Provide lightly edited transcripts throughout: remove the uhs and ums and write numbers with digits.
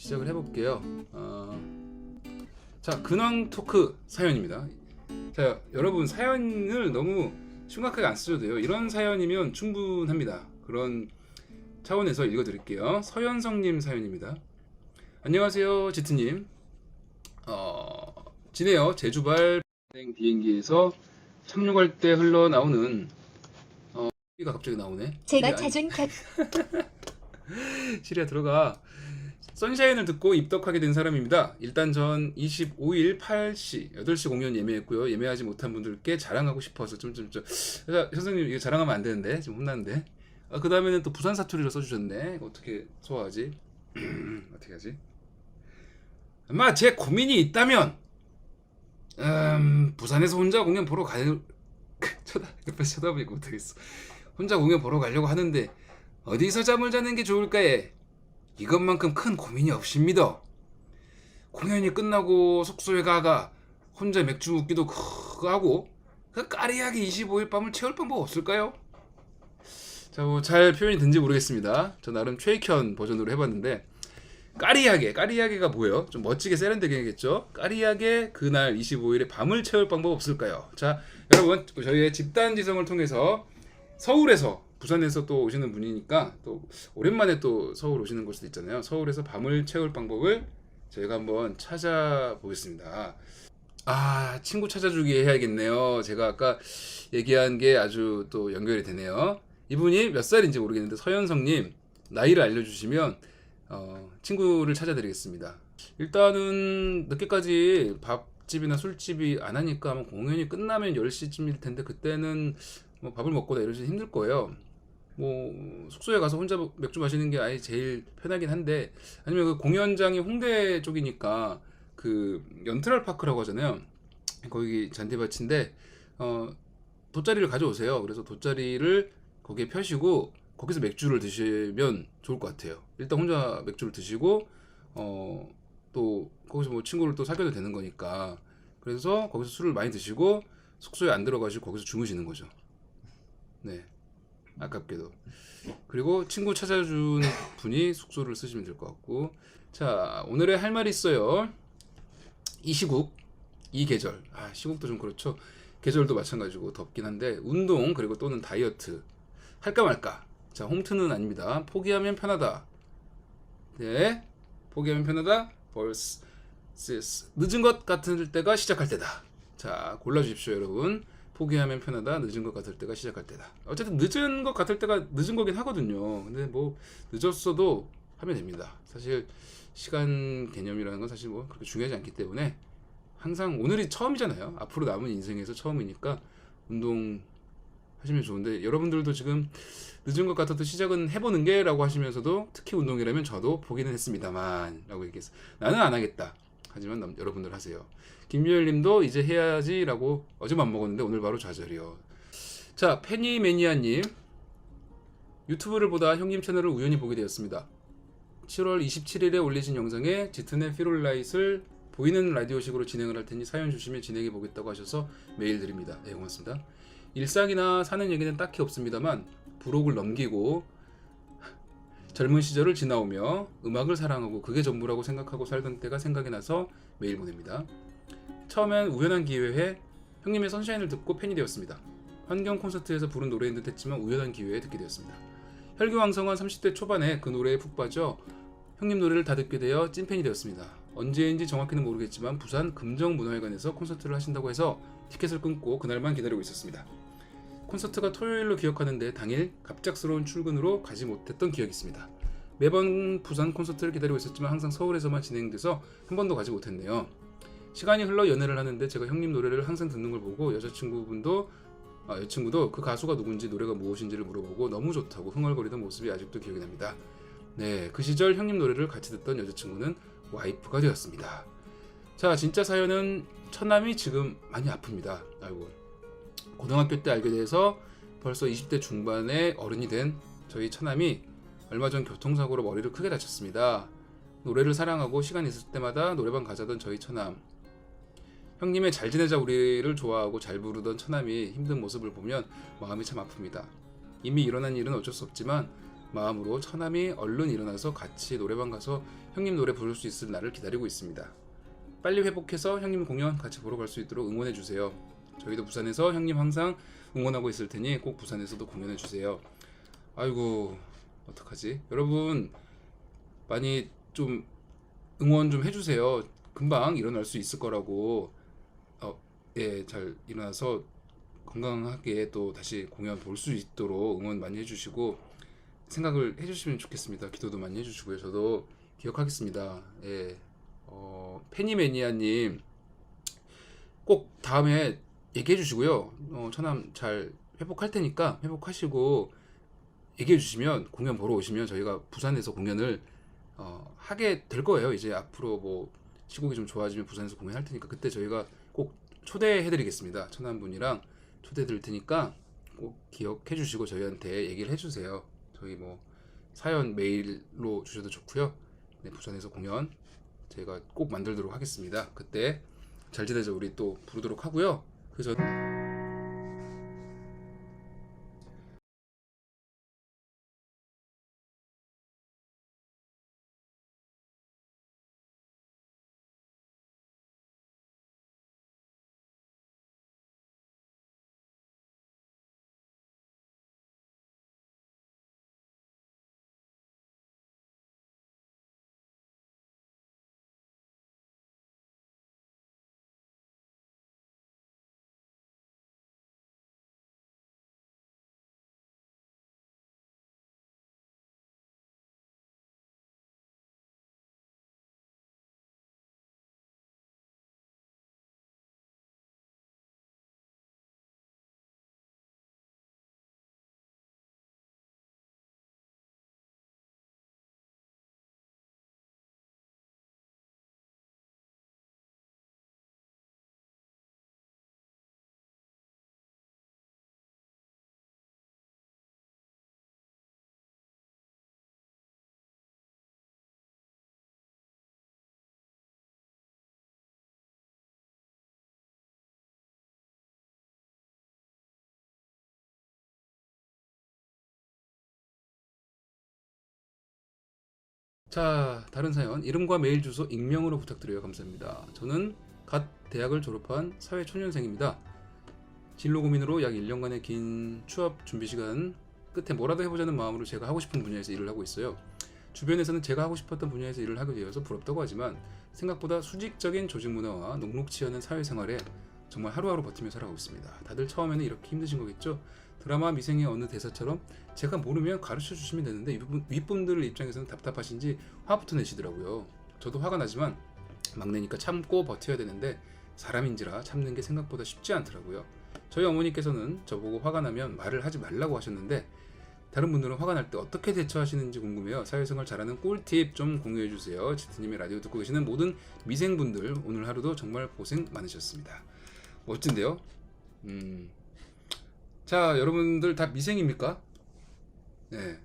시작을 해볼게요. 자, 근황 토크 사연입니다. 자, 여러분 사연을 너무 심각하게 안 쓰셔도 돼요. 이런 사연이면 충분합니다. 그런 차원에서 읽어드릴게요. 서현성님 사연입니다. 안녕하세요, 지트님. 지네어 제주발 비행기에서 착륙할 때 흘러나오는 가 갑자기 나오네. 제가 찾은 시리아 들어가. 선샤인을 듣고 입덕하게 된 사람입니다. 일단 전 25일 8시 공연 예매했고요. 예매하지 못한 분들께 자랑하고 싶어서 선생님 이거 자랑하면 안 되는데 지금 혼나는데. 그 다음에는 또 부산 사투리로 써주셨네. 이거 어떻게 소화하지? 어떻게 하지? 아마 제 고민이 있다면 부산에서 혼자 공연 보러 갈 옆에서 쳐다보니까 못하겠어. 혼자 공연 보러 가려고 하는데 어디서 잠을 자는 게 좋을까에 이것만큼 큰 고민이 없습니다. 공연이 끝나고 숙소에 가가 혼자 맥주 묵기도 하고 그 까리하게 25일 밤을 채울 방법 없을까요? 자, 뭐 잘 표현이 된지 모르겠습니다. 저 나름 최익현 버전으로 해봤는데 까리하게가 뭐예요? 좀 멋지게 세련되게 하겠죠? 까리하게 그날 25일에 밤을 채울 방법 없을까요? 자, 여러분 저희의 집단지성을 통해서 서울에서 부산에서 또 오시는 분이니까 또 오랜만에 또 서울 오시는 걸 수도 있잖아요. 서울에서 밤을 채울 방법을 저희가 한번 찾아보겠습니다. 친구 찾아주기 해야겠네요. 제가 아까 얘기한 게 아주 또 연결이 되네요. 이분이 몇 살인지 모르겠는데 서현성님 나이를 알려주시면 친구를 찾아드리겠습니다. 일단은 늦게까지 밥집이나 술집이 안 하니까 아마 공연이 끝나면 10시쯤일 텐데 그때는 뭐 밥을 먹거나 이러시 힘들 거예요. 뭐 숙소에 가서 혼자 맥주 마시는 게 아예 제일 편하긴 한데, 아니면 그 공연장이 홍대 쪽이니까 그 연트럴 파크라고 하잖아요. 거기 잔디밭인데 돗자리를 가져오세요. 그래서 돗자리를 거기에 펴시고 거기서 맥주를 드시면 좋을 것 같아요. 일단 혼자 맥주를 드시고 또 거기서 뭐 친구를 또 사귀어도 되는 거니까, 그래서 거기서 술을 많이 드시고 숙소에 안 들어가시고 거기서 주무시는 거죠. 네, 아깝게도. 그리고 친구 찾아준 분이 숙소를 쓰시면 될 것 같고. 자, 오늘의 할 말이 있어요. 이 시국, 이 계절, 시국도 좀 그렇죠. 계절도 마찬가지고 덥긴 한데 운동 그리고 또는 다이어트 할까 말까. 자, 홈트는 아닙니다. 포기하면 편하다. 네, 포기하면 편하다. vs 늦은 것 같을 때가 시작할 때다. 자, 골라주십시오, 여러분. 포기하면 편하다. 늦은 것 같을 때가 시작할 때다. 어쨌든 늦은 것 같을 때가 늦은 거긴 하거든요. 근데 뭐 늦었어도 하면 됩니다. 사실 시간 개념이라는 건 사실 뭐 그렇게 중요하지 않기 때문에 항상 오늘이 처음이잖아요. 앞으로 남은 인생에서 처음이니까 운동 하시면 좋은데, 여러분들도 지금 늦은 것 같아도 시작은 해보는 게 라고 하시면서도 특히 운동이라면 저도 포기는 했습니다만 라고 얘기했어요. 나는 안 하겠다. 하지만 여러분들 하세요. 김유열님도 이제 해야지 라고 어제 맘 먹었는데 오늘 바로 좌절이요. 자, 페니매니아님, 유튜브를 보다 형님 채널을 우연히 보게 되었습니다. 7월 27일에 올리신 영상에 짙은의 피롤라이트를 보이는 라디오식으로 진행을 할 테니 사연 주시면 진행해 보겠다고 하셔서 메일 드립니다. 네, 고맙습니다. 일상이나 사는 얘기는 딱히 없습니다만 부록을 넘기고 젊은 시절을 지나오며 음악을 사랑하고 그게 전부라고 생각하고 살던 때가 생각이 나서 메일 보냅니다. 처음엔 우연한 기회에 형님의 선샤인을 듣고 팬이 되었습니다. 환경 콘서트에서 부른 노래인 듯 했지만 우연한 기회에 듣게 되었습니다. 혈기왕성한 30대 초반에 그 노래에 푹 빠져 형님 노래를 다 듣게 되어 찐팬이 되었습니다. 언제인지 정확히는 모르겠지만 부산 금정문화회관에서 콘서트를 하신다고 해서 티켓을 끊고 그날만 기다리고 있었습니다. 콘서트가 토요일로 기억하는데 당일 갑작스러운 출근으로 가지 못했던 기억이 있습니다. 매번 부산 콘서트를 기다리고 있었지만 항상 서울에서만 진행돼서 한 번도 가지 못했네요. 시간이 흘러 연애를 하는데 제가 형님 노래를 항상 듣는 걸 보고 여자친구도 그 가수가 누군지 노래가 무엇인지를 물어보고 너무 좋다고 흥얼거리던 모습이 아직도 기억이 납니다. 네, 그 시절 형님 노래를 같이 듣던 여자친구는 와이프가 되었습니다. 자, 진짜 사연은 처남이 지금 많이 아픕니다. 아이고. 고등학교 때 알게 돼서 벌써 20대 중반에 어른이 된 저희 처남이 얼마 전 교통사고로 머리를 크게 다쳤습니다. 노래를 사랑하고 시간 있을 때마다 노래방 가자던 저희 처남. 형님의 잘 지내자 우리를 좋아하고 잘 부르던 처남이 힘든 모습을 보면 마음이 참 아픕니다. 이미 일어난 일은 어쩔 수 없지만 마음으로 처남이 얼른 일어나서 같이 노래방 가서 형님 노래 부를 수 있을 날을 기다리고 있습니다. 빨리 회복해서 형님 공연 같이 보러 갈 수 있도록 응원해 주세요. 저희도 부산에서 형님 항상 응원하고 있을 테니 꼭 부산에서도 공연해 주세요. 아이고, 어떡하지? 여러분 많이 좀 응원 좀 해주세요. 금방 일어날 수 있을 거라고. 예, 잘 일어나서 건강하게 또 다시 공연 볼 수 있도록 응원 많이 해주시고 생각을 해주시면 좋겠습니다. 기도도 많이 해주시고요. 저도 기억하겠습니다. 예, 페니매니아님 꼭 다음에 얘기해 주시고요. 처남 잘 회복할 테니까 회복하시고 얘기해 주시면 공연 보러 오시면 저희가 부산에서 공연을 하게 될 거예요. 이제 앞으로 뭐 시국이 좀 좋아지면 부산에서 공연할 테니까 그때 저희가 꼭 초대해 드리겠습니다. 천안분이랑 초대해 드릴 테니까 꼭 기억해 주시고 저희한테 얘기를 해 주세요. 저희 뭐 사연 메일로 주셔도 좋고요. 네, 부산에서 공연 제가 꼭 만들도록 하겠습니다. 그때 잘 지내자 우리 또 부르도록 하고요. 그래서 자, 다른 사연. 이름과 메일 주소 익명으로 부탁드려요. 감사합니다. 저는 갓 대학을 졸업한 사회초년생입니다. 진로 고민으로 약 1년간의 긴 취업 준비 시간 끝에 뭐라도 해보자는 마음으로 제가 하고 싶은 분야에서 일을 하고 있어요. 주변에서는 제가 하고 싶었던 분야에서 일을 하게 되어서 부럽다고 하지만 생각보다 수직적인 조직 문화와 녹록치 않은 사회생활에 정말 하루하루 버티며 살아가고 있습니다. 다들 처음에는 이렇게 힘드신 거겠죠? 드라마 미생의 어느 대사처럼 제가 모르면 가르쳐 주시면 되는데 윗분들 입장에서는 답답하신지 화부터 내시더라고요. 저도 화가 나지만 막내니까 참고 버텨야 되는데 사람인지라 참는 게 생각보다 쉽지 않더라고요. 저희 어머니께서는 저보고 화가 나면 말을 하지 말라고 하셨는데 다른 분들은 화가 날 때 어떻게 대처하시는지 궁금해요. 사회생활 잘하는 꿀팁 좀 공유해 주세요. 지트님의 라디오 듣고 계시는 모든 미생분들 오늘 하루도 정말 고생 많으셨습니다. 멋진데요? 자, 여러분들 다 미생입니까? 네.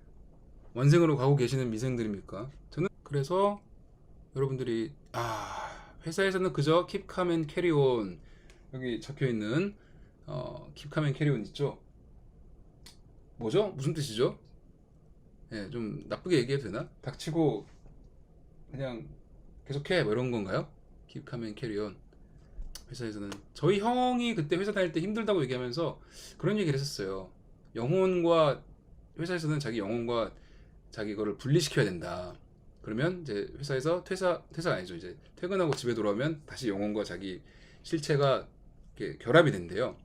완생으로 가고 계시는 미생들입니까? 저는 그래서 여러분들이 회사에서는 그저 keep calm and carry on 여기 적혀 있는 keep calm and carry on 있죠? 뭐죠? 무슨 뜻이죠? 예, 좀 나쁘게 얘기해도 되나? 닥치고 그냥 계속해 뭐 이런 건가요? keep calm and carry on. 회사에서는 저희 형이 그때 회사 다닐 때 힘들다고 얘기하면서 그런 얘기를 했었어요. 영혼과 회사에서는 자기 영혼과 자기 거를 분리시켜야 된다. 그러면 이제 회사에서 퇴사 아니죠. 이제 퇴근하고 집에 돌아오면 다시 영혼과 자기 실체가 이렇게 결합이 된대요.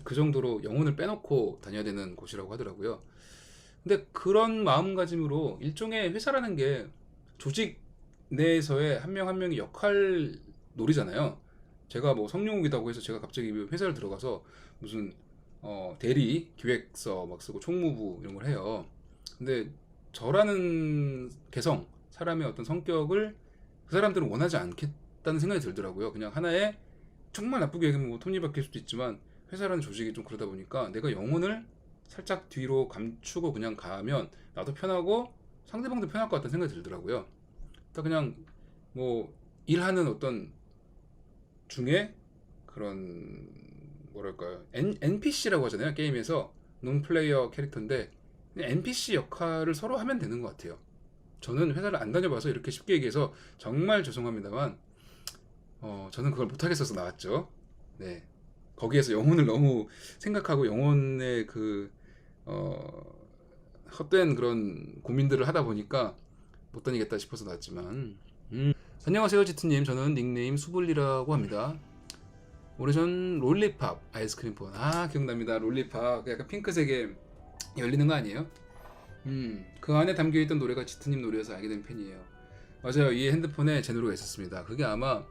그 정도로 영혼을 빼놓고 다녀야 되는 곳이라고 하더라고요. 근데 그런 마음가짐으로 일종의 회사라는 게 조직 내에서의 한 명 한 명이 역할 놀이잖아요. 제가 뭐 성룡욱이라고 해서 제가 갑자기 회사를 들어가서 무슨 대리 기획서 막 쓰고 총무부 이런 걸 해요. 근데 저라는 개성, 사람의 어떤 성격을 그 사람들은 원하지 않겠다는 생각이 들더라고요. 그냥 하나의 정말 나쁘게 얘기하면 뭐 톱니바퀴일 수도 있지만 회사라는 조직이 좀 그러다 보니까 내가 영혼을 살짝 뒤로 감추고 그냥 가면 나도 편하고 상대방도 편할 것 같다는 생각이 들더라고요. 그러니까 그냥 뭐 일하는 어떤 중에 그런 뭐랄까요 NPC라고 하잖아요. 게임에서 논플레이어 캐릭터인데 NPC 역할을 서로 하면 되는 것 같아요. 저는 회사를 안 다녀봐서 이렇게 쉽게 얘기해서 정말 죄송합니다만 저는 그걸 못하겠어서 나왔죠. 네. 거기에서 영혼을 너무 생각하고 영혼의 그 어, 헛된 그런 고민들을 하다 보니까 못 다니겠다 싶어서 나왔지만 안녕하세요 지트님. 저는 닉네임 수블리라고 합니다. 오래전 롤리팝 아이스크림폰 기억납니다. 롤리팝 약간 핑크색에 열리는 거 아니에요? 그 안에 담겨있던 노래가 지트님 노래여서 알게 된 팬이에요. 맞아요. 이 핸드폰에 제 노래가 있었습니다. 그게 아마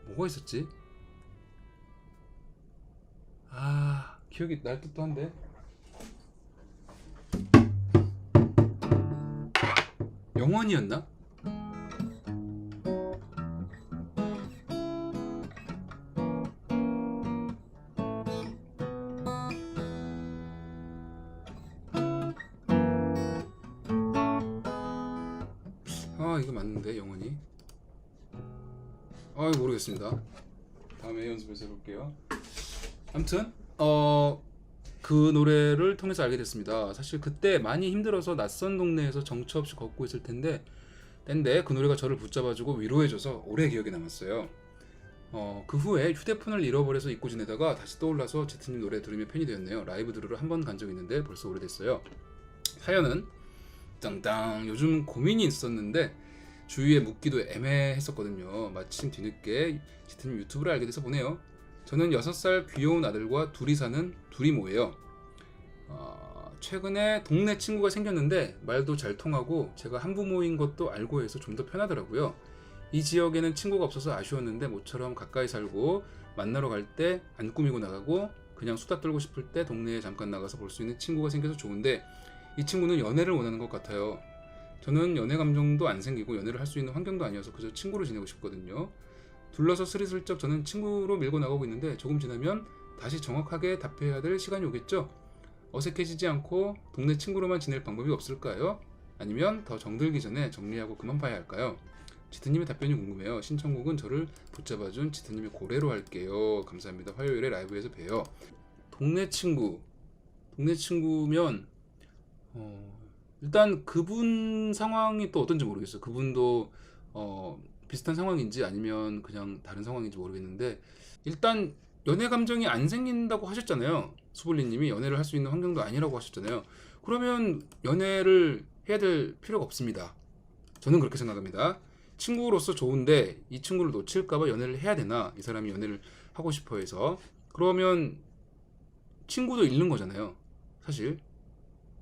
뭐가 있었지? 기억이 날 듯도 한데. 영원이었나? 이거 맞는데 영원히. 모르겠습니다. 다음에 연습해서 해볼게요. 아무튼 그 노래를 통해서 알게 됐습니다. 사실 그때 많이 힘들어서 낯선 동네에서 정처 없이 걷고 있을 때인데 그 노래가 저를 붙잡아주고 위로해줘서 오래 기억에 남았어요. 그 후에 휴대폰을 잃어버려서 잊고 지내다가 다시 떠올라서 제트님 노래 들으며 팬이 되었네요. 라이브 들으러 한 번 간 적 있는데 벌써 오래됐어요. 사연은 땅땅 요즘 고민이 있었는데 주위에 묻기도 애매했었거든요. 마침 뒤늦게 제트님 유튜브를 알게 돼서 보네요. 저는 6살 귀여운 아들과 둘이 사는 두리모예요. 최근에 동네 친구가 생겼는데 말도 잘 통하고 제가 한부모인 것도 알고 해서 좀 더 편하더라고요. 이 지역에는 친구가 없어서 아쉬웠는데 모처럼 가까이 살고 만나러 갈 때 안 꾸미고 나가고 그냥 수다 떨고 싶을 때 동네에 잠깐 나가서 볼 수 있는 친구가 생겨서 좋은데 이 친구는 연애를 원하는 것 같아요. 저는 연애 감정도 안 생기고 연애를 할 수 있는 환경도 아니어서 그저 친구로 지내고 싶거든요. 둘러서 스리슬쩍 저는 친구로 밀고 나가고 있는데 조금 지나면 다시 정확하게 답해야 될 시간이 오겠죠? 어색해지지 않고 동네 친구로만 지낼 방법이 없을까요? 아니면 더 정들기 전에 정리하고 그만 봐야 할까요? 지트님의 답변이 궁금해요. 신청곡은 저를 붙잡아준 지트님의 고래로 할게요. 감사합니다. 화요일에 라이브에서 봬요. 동네 친구. 동네 친구면 일단 그분 상황이 또 어떤지 모르겠어요. 그분도 비슷한 상황인지 아니면 그냥 다른 상황인지 모르겠는데 일단 연애 감정이 안 생긴다고 하셨잖아요. 수블리님이 연애를 할 수 있는 환경도 아니라고 하셨잖아요. 그러면 연애를 해야 될 필요가 없습니다. 저는 그렇게 생각합니다. 친구로서 좋은데 이 친구를 놓칠까봐 연애를 해야 되나? 이 사람이 연애를 하고 싶어 해서 그러면 친구도 잃는 거잖아요. 사실.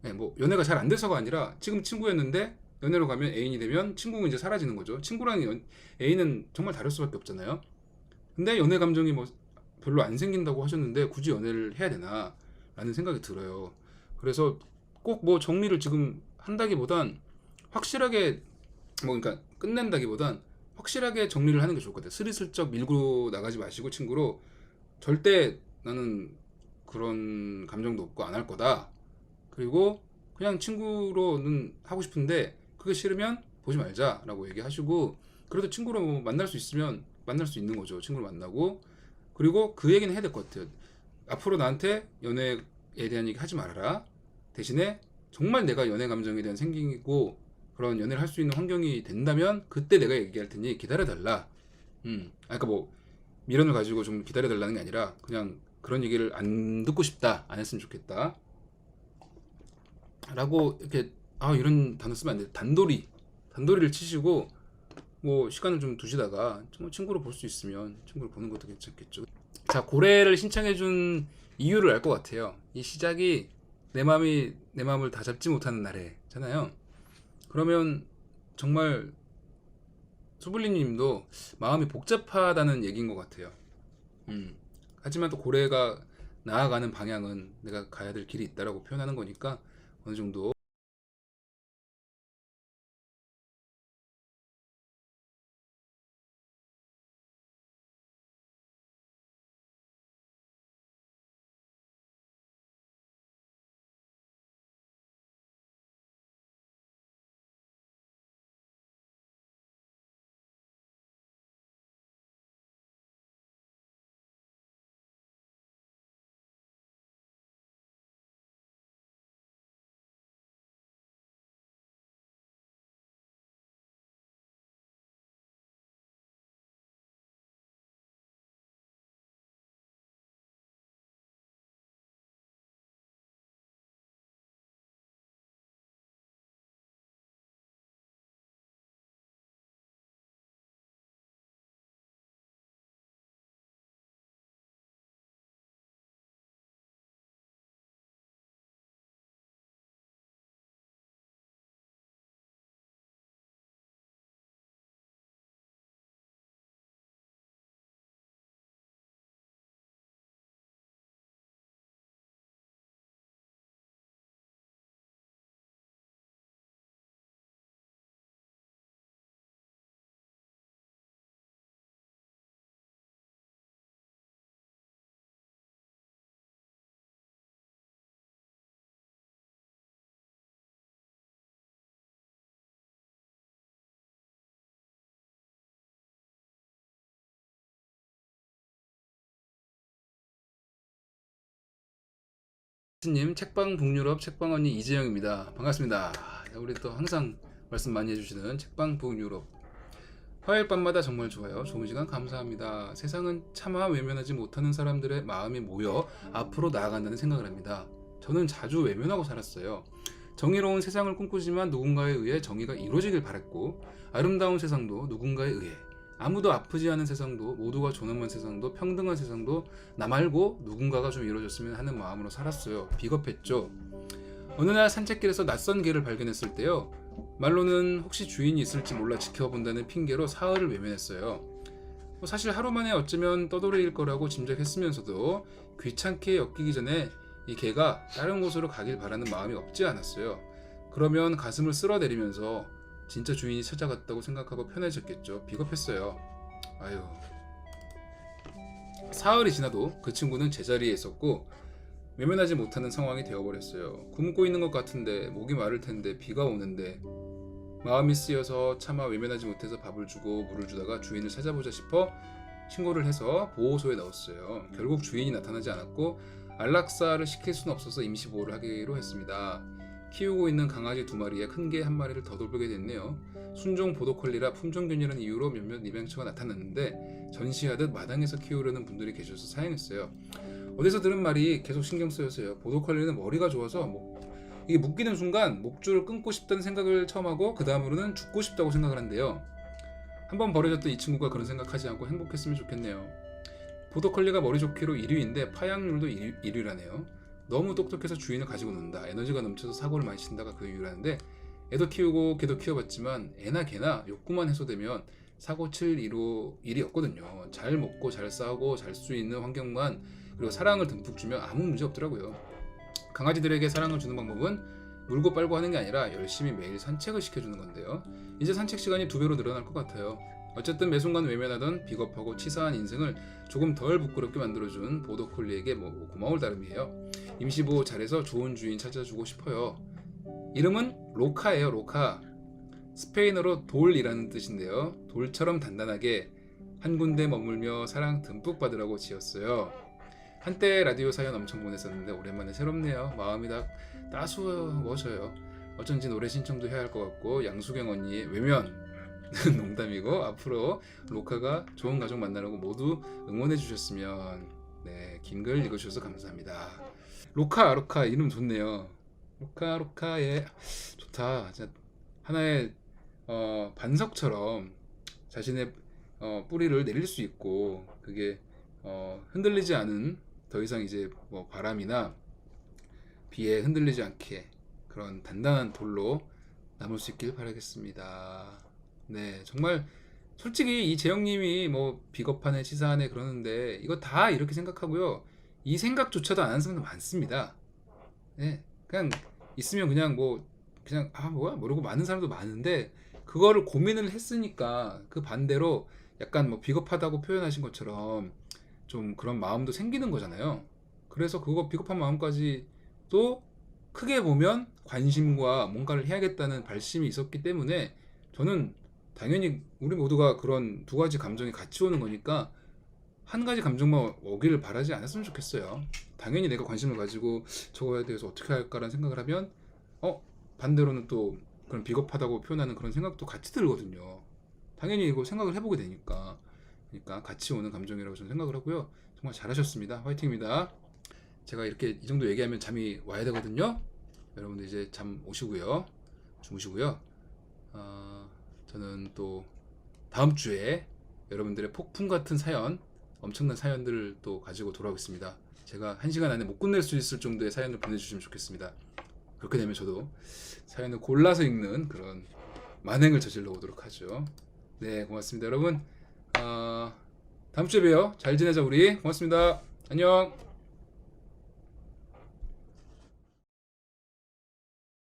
네, 뭐 연애가 잘 안 돼서가 아니라 지금 친구였는데 연애로 가면 애인이 되면 친구는 이제 사라지는 거죠. 친구랑 애인은 정말 다를 수밖에 없잖아요. 근데 연애 감정이 뭐 별로 안 생긴다고 하셨는데 굳이 연애를 해야 되나 라는 생각이 들어요. 그래서 꼭 뭐 정리를 지금 한다기보단 확실하게 뭐 그러니까 끝낸다기보단 확실하게 정리를 하는 게 좋을 것 같아요. 스리슬쩍 밀고 나가지 마시고 친구로 절대 나는 그런 감정도 없고 안 할 거다. 그리고 그냥 친구로는 하고 싶은데 그게 싫으면 보지 말자라고 얘기하시고 그래도 친구로 뭐 만날 수 있으면 만날 수 있는 거죠. 친구를 만나고 그리고 그 얘기는 해야 될 것 같아요. 앞으로 나한테 연애에 대한 얘기 하지 말아라. 대신에 정말 내가 연애 감정에 대한 생기고 그런 연애를 할 수 있는 환경이 된다면 그때 내가 얘기할 테니 기다려달라. 그러니까 뭐 미련을 가지고 좀 기다려달라는 게 아니라 그냥 그런 얘기를 안 듣고 싶다. 안 했으면 좋겠다. 라고 이렇게 이런 단어 쓰면 안 돼. 단도리를 치시고 뭐 시간을 좀 두시다가 정말 친구로 볼 수 있으면 친구를 보는 것도 괜찮겠죠. 자, 고래를 신청해준 이유를 알 것 같아요. 이 시작이 내 마음을 다 잡지 못하는 날에잖아요. 그러면 정말 소블리님도 마음이 복잡하다는 얘기인 것 같아요. 하지만 또 고래가 나아가는 방향은 내가 가야 될 길이 있다라고 표현하는 거니까 어느 정도 님 책방 북유럽 책방 언니 이재영입니다. 반갑습니다. 우리 또 항상 말씀 많이 해주시는 책방 북유럽. 화요일 밤마다 정말 좋아요. 좋은 시간 감사합니다. 세상은 차마 외면하지 못하는 사람들의 마음이 모여 앞으로 나아간다는 생각을 합니다. 저는 자주 외면하고 살았어요. 정의로운 세상을 꿈꾸지만 누군가에 의해 정의가 이루어지길 바랬고, 아름다운 세상도 누군가에 의해, 아무도 아프지 않은 세상도, 모두가 존엄한 세상도, 평등한 세상도 나 말고 누군가가 좀 이루어졌으면 하는 마음으로 살았어요. 비겁했죠. 어느 날 산책길에서 낯선 개를 발견했을 때요, 말로는 혹시 주인이 있을지 몰라 지켜본다는 핑계로 사흘을 외면했어요. 사실 하루 만에 어쩌면 떠돌이일 거라고 짐작했으면서도 귀찮게 엮이기 전에 이 개가 다른 곳으로 가길 바라는 마음이 없지 않았어요. 그러면 가슴을 쓸어내리면서 진짜 주인이 찾아갔다고 생각하고 편해졌겠죠. 비겁했어요. 아유. 사흘이 지나도 그 친구는 제자리에 있었고 외면하지 못하는 상황이 되어버렸어요. 굶고 있는 것 같은데, 목이 마를 텐데, 비가 오는데, 마음이 쓰여서 차마 외면하지 못해서 밥을 주고 물을 주다가 주인을 찾아보자 싶어 신고를 해서 보호소에 넣었어요. 결국 주인이 나타나지 않았고 안락사를 시킬 수는 없어서 임시보호를 하기로 했습니다. 키우고 있는 강아지 2마리에 큰 개 1마리를 더 돌보게 됐네요. 순종 보더콜리라 품종균이라는 이유로 몇몇 입양처가 나타났는데 전시하듯 마당에서 키우려는 분들이 계셔서 사양했어요. 어디서 들은 말이 계속 신경 쓰여서요. 보더콜리는 머리가 좋아서 이게 묶이는 순간 목줄을 끊고 싶다는 생각을 처음 하고 그 다음으로는 죽고 싶다고 생각을 한대요. 한번 버려졌던 이 친구가 그런 생각하지 않고 행복했으면 좋겠네요. 보더콜리가 머리 좋기로 1위인데 파양률도 1위라네요. 너무 똑똑해서 주인을 가지고 논다. 에너지가 넘쳐서 사고를 많이 친다가 그 이유라는데, 애도 키우고 개도 키워봤지만 애나 개나 욕구만 해소되면 사고 칠 일이 없거든요. 잘 먹고 잘 싸고 잘 수 있는 환경만, 그리고 사랑을 듬뿍 주면 아무 문제 없더라고요. 강아지들에게 사랑을 주는 방법은 물고 빨고 하는 게 아니라 열심히 매일 산책을 시켜주는 건데요. 이제 산책 시간이 2배로 늘어날 것 같아요. 어쨌든 매 순간 외면하던 비겁하고 치사한 인생을 조금 덜 부끄럽게 만들어준 보더콜리에게 고마울 따름이에요. 임시보호 잘해서 좋은 주인 찾아주고 싶어요. 이름은 로카예요. 로카. 스페인어로 돌이라는 뜻인데요. 돌처럼 단단하게 한 군데 머물며 사랑 듬뿍 받으라고 지었어요. 한때 라디오 사연 엄청 보냈었는데 오랜만에 새롭네요. 마음이 다 따스워져요. 어쩐지 노래 신청도 해야 할 것 같고, 양수경 언니의 외면 농담이고, 앞으로 로카가 좋은 가족 만나라고 모두 응원해 주셨으면. 네, 긴 글 읽어주셔서 감사합니다. 로카 이름 좋네요. 로카 예, 좋다. 진짜 하나의 반석처럼 자신의 뿌리를 내릴 수 있고, 그게 흔들리지 않은, 더 이상 이제 바람이나 비에 흔들리지 않게 그런 단단한 돌로 남을 수 있길 바라겠습니다. 네, 정말 솔직히 이 재영님이 비겁하네 치사하네 그러는데 이거 다 이렇게 생각하고요. 이 생각조차도 안 하는 사람도 많습니다. 네, 그냥 있으면 그냥 그냥 뭐야 모르고 많은 사람도 많은데, 그거를 고민을 했으니까 그 반대로 약간 비겁하다고 표현하신 것처럼 좀 그런 마음도 생기는 거잖아요. 그래서 그거 비겁한 마음까지 또 크게 보면 관심과 뭔가를 해야겠다는 발심이 있었기 때문에, 저는 당연히 우리 모두가 그런 두 가지 감정이 같이 오는 거니까 한 가지 감정만 오기를 바라지 않았으면 좋겠어요. 당연히 내가 관심을 가지고 저거에 대해서 어떻게 할까라는 생각을 하면 반대로는 또 그런 비겁하다고 표현하는 그런 생각도 같이 들거든요. 당연히 이거 생각을 해보게 되니까. 그러니까 같이 오는 감정이라고 저는 생각을 하고요. 정말 잘하셨습니다. 화이팅입니다. 제가 이렇게 이 정도 얘기하면 잠이 와야 되거든요. 여러분들 이제 잠 오시고요. 주무시고요. 저는 또 다음 주에 여러분들의 폭풍 같은 사연, 엄청난 사연들을 또 가지고 돌아오겠습니다. 제가 1시간 안에 못 끝낼 수 있을 정도의 사연을 보내주시면 좋겠습니다. 그렇게 되면 저도 사연을 골라서 읽는 그런 만행을 저질러 오도록 하죠. 네, 고맙습니다 여러분. 다음 주에 봬요. 잘 지내자 우리. 고맙습니다. 안녕.